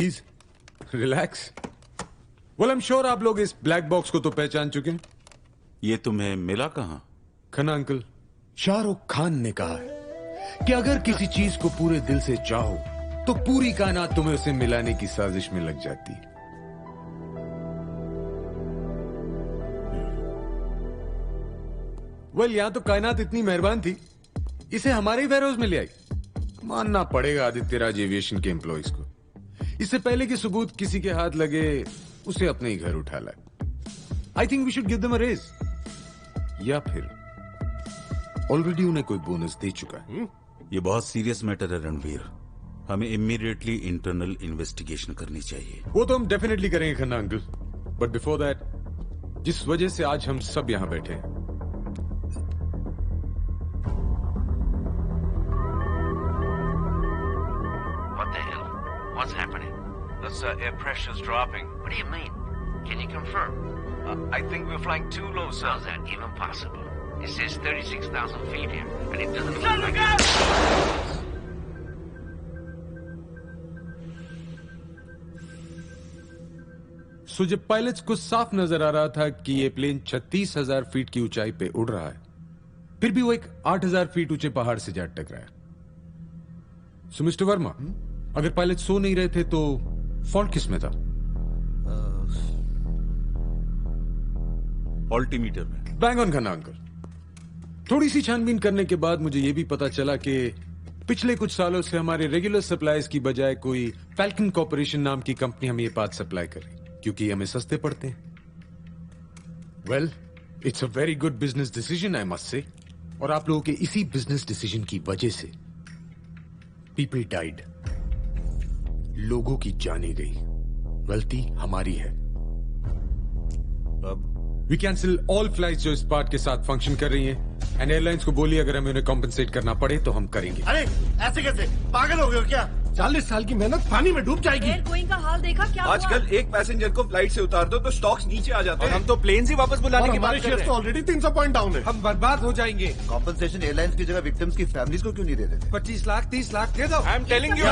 Please relax. Well I am sure आप लोग इस ब्लैक बॉक्स को तो पहचान चुके हैं। ये तुम्हें मिला कहां? खन्ना अंकल, शाहरुख खान ने कहा है कि अगर किसी चीज को पूरे दिल से चाहो तो पूरी कायनात तुम्हें उसे मिलाने की साजिश में लग जाती है। वेल यहां तो कायनात इतनी मेहरबान थी, इसे हमारे ही वेयरहाउस में ले आई। मानना पड़ेगा आदित्य राज एविएशन के एम्प्लॉइज को, इससे पहले कि सबूत किसी के हाथ लगे उसे अपने ही घर उठा लाए। I think we should give them a raise, या फिर ऑलरेडी उन्हें कोई बोनस दे चुका है। ये बहुत सीरियस मैटर है रणवीर, हमें इमीडिएटली इंटरनल इन्वेस्टिगेशन करनी चाहिए। वो तो हम डेफिनेटली करेंगे Khanna uncle, but before that जिस वजह से आज हम सब यहां बैठे हैं, What the hell? What's happening? The air pressure's dropping. What do you mean? Can you confirm? I think we're flying too low, sir. How's that even possible? It says 36,000 feet here, and it doesn't look like... सो जब pilots को साफ नजर आ रहा था कि ये plane 36,000 feet की ऊंचाई पे उड़ रहा है, फिर भी वो एक 8,000 फीट ऊंचे पहाड़ से जा टकराया। सो मिस्टर वर्मा, अगर पायलट सो नहीं रहे थे तो फॉल्ट किस में था? ऑल्टीमीटर में। Bang on Khanna uncle. थोड़ी सी छानबीन करने के बाद मुझे यह भी पता चला कि पिछले कुछ सालों से हमारे रेगुलर सप्लाईज की बजाय कोई फैल्कन कॉर्पोरेशन नाम की कंपनी हमें ये पार्ट सप्लाई कर रही, क्योंकि ये हमें सस्ते पड़ते हैं। Well, it's a very good business decision I must say, और आप लोगों के इसी बिजनेस डिसीजन की वजह से पीपल डाइड, लोगों की जाने गई। गलती हमारी है। अब वी कैंसिल ऑल फ्लाइट्स जो इस पार्ट के साथ फंक्शन कर रही हैं, एंड एयरलाइंस को बोलिए अगर हमें उन्हें कॉम्पेंसेट करना पड़े तो हम करेंगे। अरे ऐसे कैसे, पागल हो गए हो क्या? 40 साल की मेहनत पानी में डूब जाएगी। एयर गोइंग का हाल देखा क्या हुआ? आजकल एक पैसेंजर को फ्लाइट से उतार दो तो स्टॉक्स नीचे आ जाते हैं। हम तो प्लेन से वापस बुलाने की बात हमारे कर शेयर्स रहे तो हैं। ऑलरेडी 300 पॉइंट डाउन है। हम बर्बाद हो जाएंगे। कॉम्पनसेशन एयरलाइंस की जगह विक्टिम्स की फैमिलीज को क्यों नहीं दे देते? 25 लाख 30 लाख दे दो। आई एम टेलिंग यू,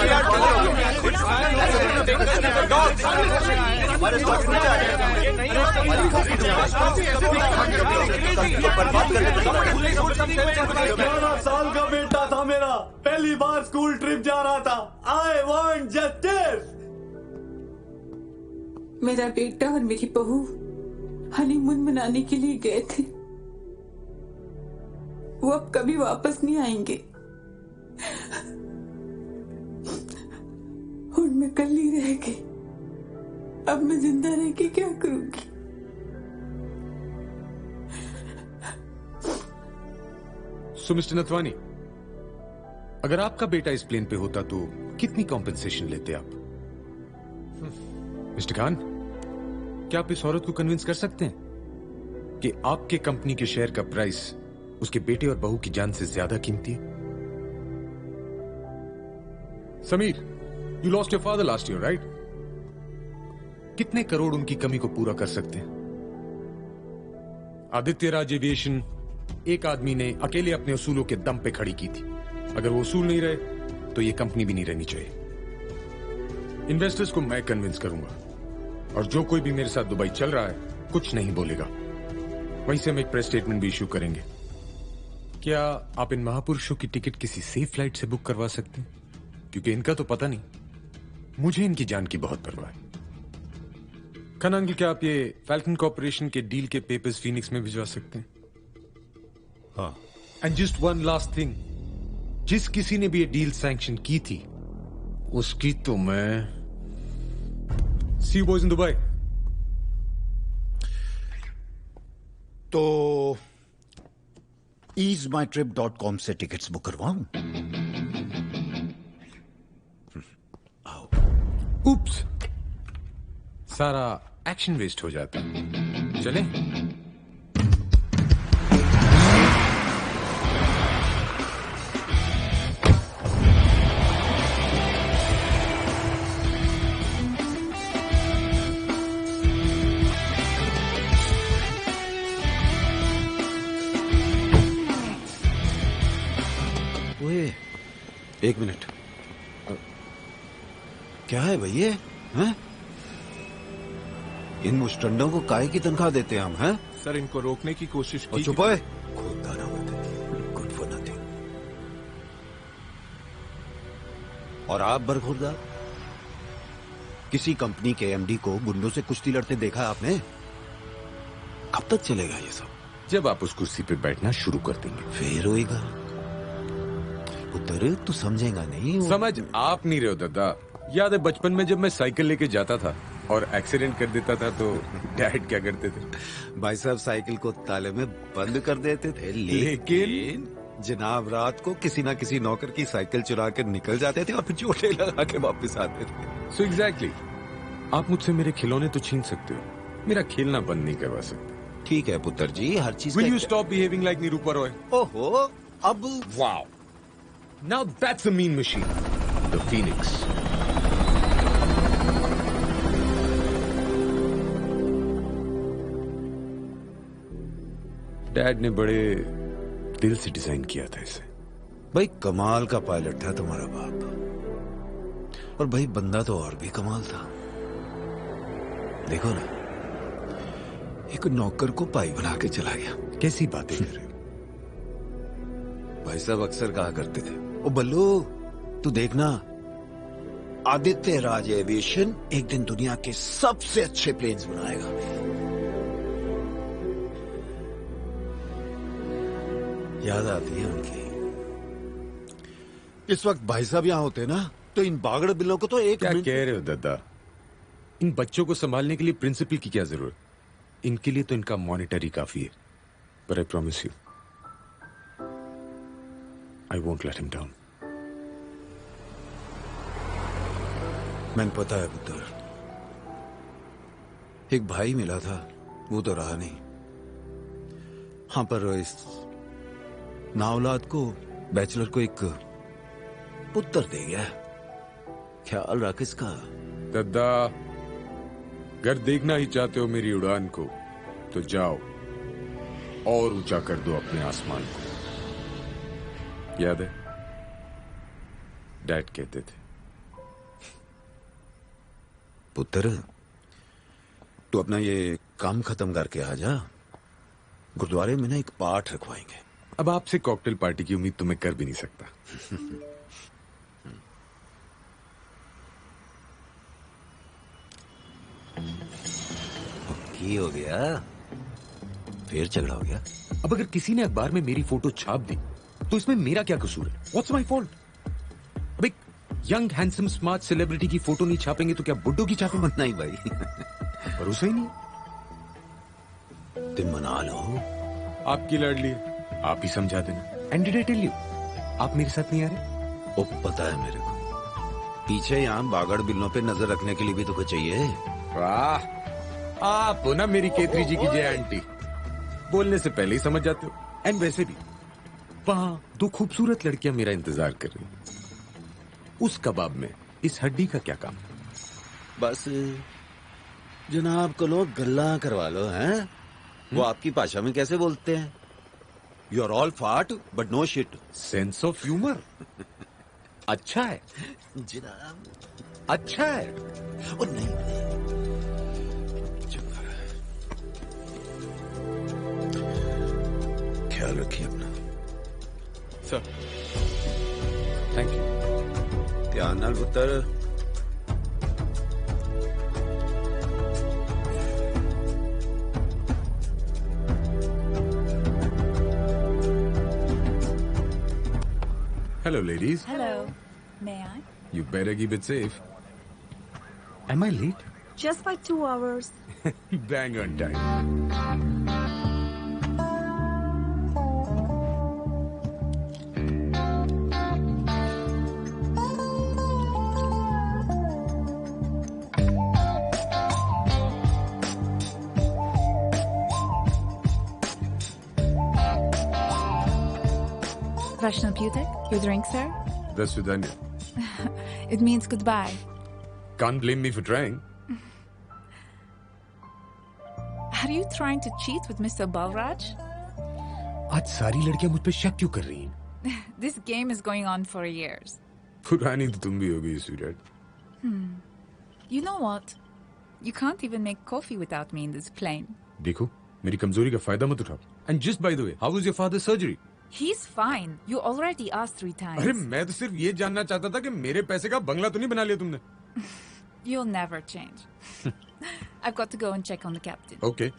हमारे स्टॉक्स नीचे आ जाएगा। 11 साल का बेटा था मेरा, पहली बार स्कूल ट्रिप जा रहा था। I want justice. मेरा बेटा और मेरी बहू हनीमून मनाने के लिए गए थे, वो अब कभी वापस नहीं आएंगे। और मैं कल ही रह गई, अब मैं जिंदा रह के क्या करूंगी? सो मिस्टर नथवानी, अगर आपका बेटा इस प्लेन पे होता तो कितनी कॉम्पेंसेशन लेते आप? मिस्टर खान, क्या आप इस औरत को कन्विंस कर सकते हैं कि आपके कंपनी के शेयर का प्राइस उसके बेटे और बहू की जान से ज्यादा कीमती है? Sameer, you lost your father last year, right? कितने करोड़ उनकी कमी को पूरा कर सकते हैं? आदित्य राज एविएशन एक आदमी ने अकेले अपने उसूलों के दम पे खड़ी की थी। अगर वो उसूल नहीं रहे तो ये कंपनी भी नहीं रहनी चाहिए। इन्वेस्टर्स को मैं कन्विंस करूंगा, और जो कोई भी मेरे साथ दुबई चल रहा है कुछ नहीं बोलेगा। वहीं से हम एक प्रेस स्टेटमेंट भी इशू करेंगे। क्या आप इन महापुरुषों की टिकट किसी सेफ फ्लाइट से बुक करवा सकते हैं? क्योंकि इनका तो पता नहीं, मुझे इनकी जान की बहुत परवाह है। खन्ना अंकल, क्या आप ये फैल्कन कॉर्पोरेशन के डील के पेपर्स फीनिक्स में भिजवा सकते हैं? हाँ। And just one last thing, जिस किसी ने भी ये डील सैंक्शन की थी उसकी तो मैं सी यू बॉयज इन दुबई। तो easemytrip.com से टिकट्स बुक करवाऊं? उप्स, सारा एक्शन वेस्ट हो जाता है। चलें? एक मिनट, क्या है भैया? हैं? इन मुस्टंडों को काहे की तनख्वाह देते हैं हम, हैं? सर इनको रोकने की कोशिश और की। चुप है, खुददारा होते, गुड फॉर नथिंग। और आप बरखुरदार, किसी कंपनी के एमडी को गुंडों से कुश्ती लड़ते देखा है आपने? कब तक चलेगा ये सब? जब आप उस कुर्सी पे बैठना शुरू कर देंगे फिर होएगा। पुत्र तू समझेगा नहीं। समझ आप नहीं रहे हो दादा। याद है बचपन में जब मैं साइकिल लेके जाता था और एक्सीडेंट कर देता था तो डैड क्या करते थे? भाई साहब साइकिल को ताले में बंद कर देते थे, लेकिन जनाब रात को किसी ना किसी नौकर की साइकिल चुरा के निकल जाते थे और फिर चोटें लगा के वापस आते थे। सो एग्जैक्टली, आप मुझसे मेरे खिलौने तो छीन सकते हो, मेरा खेलना बंद नहीं करवा सकते। ठीक है पुत्र जी, हर चीज Will you stop behaving like Nirupa Roy? ओहो, अब Wow. Now that's a mean machine. The Phoenix. Dad ने बड़े दिल से डिजाइन किया था इसे। भाई कमाल का पायलट था तुम्हारा बाप, और भाई बंदा तो और भी कमाल था। देखो ना, एक नौकर को पाई बना के चला गया। कैसी बातें कर रहे हो? भाई साहब अक्सर कहा करते थे, ओ बल्लू तू देखना, आदित्य राज एविएशन एक दिन दुनिया के सबसे अच्छे प्लेन्स बनाएगा। याद आती है उनकी। इस वक्त भाई साहब यहाँ होते ना तो इन बागड़ बिल्लों को तो एक क्या कह रहे हो दादा? इन बच्चों को संभालने के लिए प्रिंसिपल की क्या जरूरत? इनके लिए तो इनका मॉनिटरी काफी है। But I promise you, I won't let him down. मैंने पता है पुत्र, एक भाई मिला था, वो तो रहा नहीं। हाँ पर इस नाऔलाद को, बैचलर को एक पुत्र दे गया। ख्याल रख इसका। दादा, अगर देखना ही चाहते हो मेरी उड़ान को तो जाओ और ऊंचा कर दो अपने आसमान को। याद है डैड कहते थे। पुत्र तू अपना ये काम खत्म करके आ जा, गुरुद्वारे में ना एक पाठ रखवाएंगे। अब आपसे कॉकटेल पार्टी की उम्मीद तो मैं कर भी नहीं सकता। की हो गया, फिर झगड़ा हो गया। अब अगर किसी ने अखबार में मेरी फोटो छाप दी तो इसमें मेरा क्या कसूर है? What's my fault? अब एक यंग हैंडसम स्मार्ट सेलिब्रिटी की फोटो नहीं छापेंगे तो क्या बुड्ढों की छापेंगे? नहीं भाई, भरोसा ही नहीं। तुम मना लो, आपकी लाडली है, आप ही समझा देना। And did I tell you, आप मेरे साथ नहीं आ रहे? वो पता है मेरे को, पीछे यहाँ बागड़ बिल्लों पे नजर रखने के लिए भी तो कुछ चाहिए। वाह, आप हो ना मेरी केतरी जी की जय आंटी, बोलने से पहले ही समझ जाते हो। एंड वैसे भी वहां दो खूबसूरत लड़कियां मेरा इंतजार कर रही हैं। उस कबाब में इस हड्डी का क्या काम? बस जनाब को लोग गल्ला करवा लो, हैं? वो आपकी भाषा में कैसे बोलते हैं? You are all fart but no shit. Sense of humour अच्छा है जनाब, अच्छा है। ओ नहीं, ख्याल रखिए अपना। Sir thank you. ध्यान नाल पुत्र। Hello ladies. Hello. May I? You better keep it safe. Am I late? Just by 2 hours. Bang on time. Vaishnav Puthik, your drink, sir? That's Sudhanya. It means goodbye. Can't blame me for trying. Are you trying to cheat with Mr. Balraj? आज सारी लड़कियां मुझ पे शक क्यों कर रही हैं? This game is going on for years. पुरानी तो तुम भी हो गई sweetheart. You know what? You can't even make coffee without me in this plane. देखो मेरी कमजोरी का फायदा मत उठाओ. And just by the way, how was your father's surgery? He's fine. You already asked 3 times. अरे मैं तो सिर्फ ये जानना चाहता था कि मेरे पैसे का बंगला तो नहीं बना लिया तुमने. You'll never change. I've got to go and check on the captain. Okay.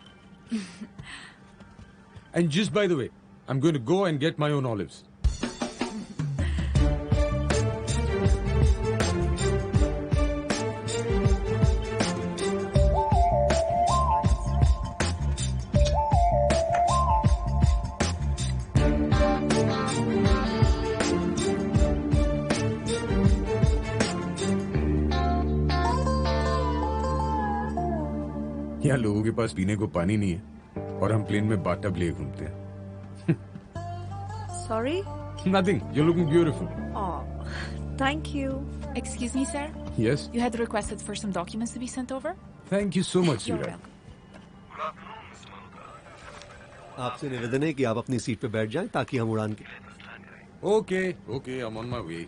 And just by the way, I'm going to go and get my own olives. यहाँ लोगों के पास पीने को पानी नहीं है और हम प्लेन में बाटअप लिए घूमते हैं. Sorry? Nothing. You're looking beautiful. Oh, thank you. Excuse me, sir? Yes? You had requested for some documents to be sent over? Thank you so much, You're sweetheart. welcome. आपसे निवेदन है कि आप अपनी सीट पे बैठ जाएं ताकि हम उड़ान के. Okay, okay, I'm on my way.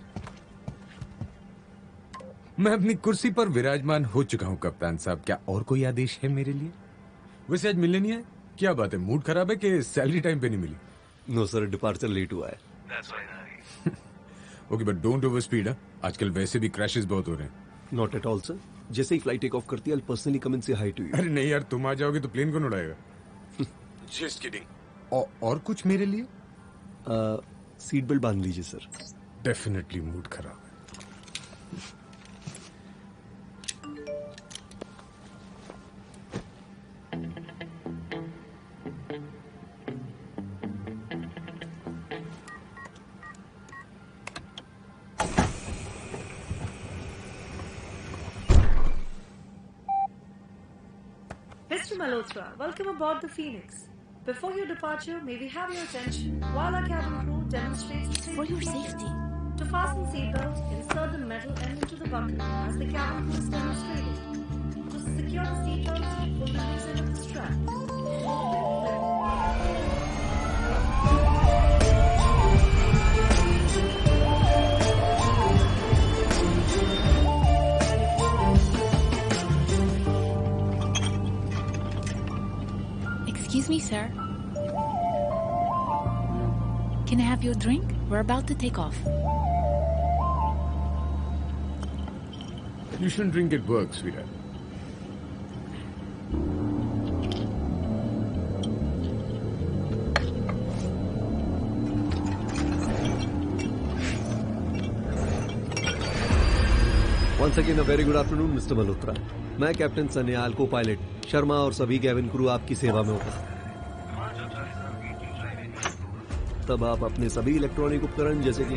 मैं अपनी कुर्सी पर विराजमान हो चुका हूँ कप्तान साहब. क्या और कोई आदेश है मेरे लिए? वैसे आज मिलने नहीं आए? क्या बात है, मूड खराब है कि सैलरी टाइम पे नहीं मिली? नो सर, डिपार्चर लेट हुआ है. Okay but don't over speed. आजकल वैसे भी क्रैशेस बहुत हो रहे हैं. Not at all sir. जैसे ही फ्लाइट टेक ऑफ करती है, आई पर्सनली कम इन से हाई टू यू. अरे नहीं यार, तुम आ जाओगे तो प्लेन कौन उड़ाएगा? Just kidding. और कुछ मेरे लिए? सीट बेल्ट बांध लीजिए सर. डेफिनेटली मूड खराब है. Mr. Malhotra, welcome aboard the Phoenix. Before your departure, may we have your attention while our cabin crew demonstrates the safety For your procedure. safety. To fasten seatbelts, insert the metal end into the bucket as the cabin crew is demonstrating. To secure the seatbelts, pull the loose end of the strap. Excuse me, sir. Can I have your drink? We're about to take off. You shouldn't drink at work, sweetheart. Once again, a very good afternoon, Mr. Malhotra. मैं captain Sanyal को pilot Sharma और सभी cabin crew आपकी सेवा में उपस्थित. तब आप अपने सभी इलेक्ट्रॉनिक उपकरण जैसे कि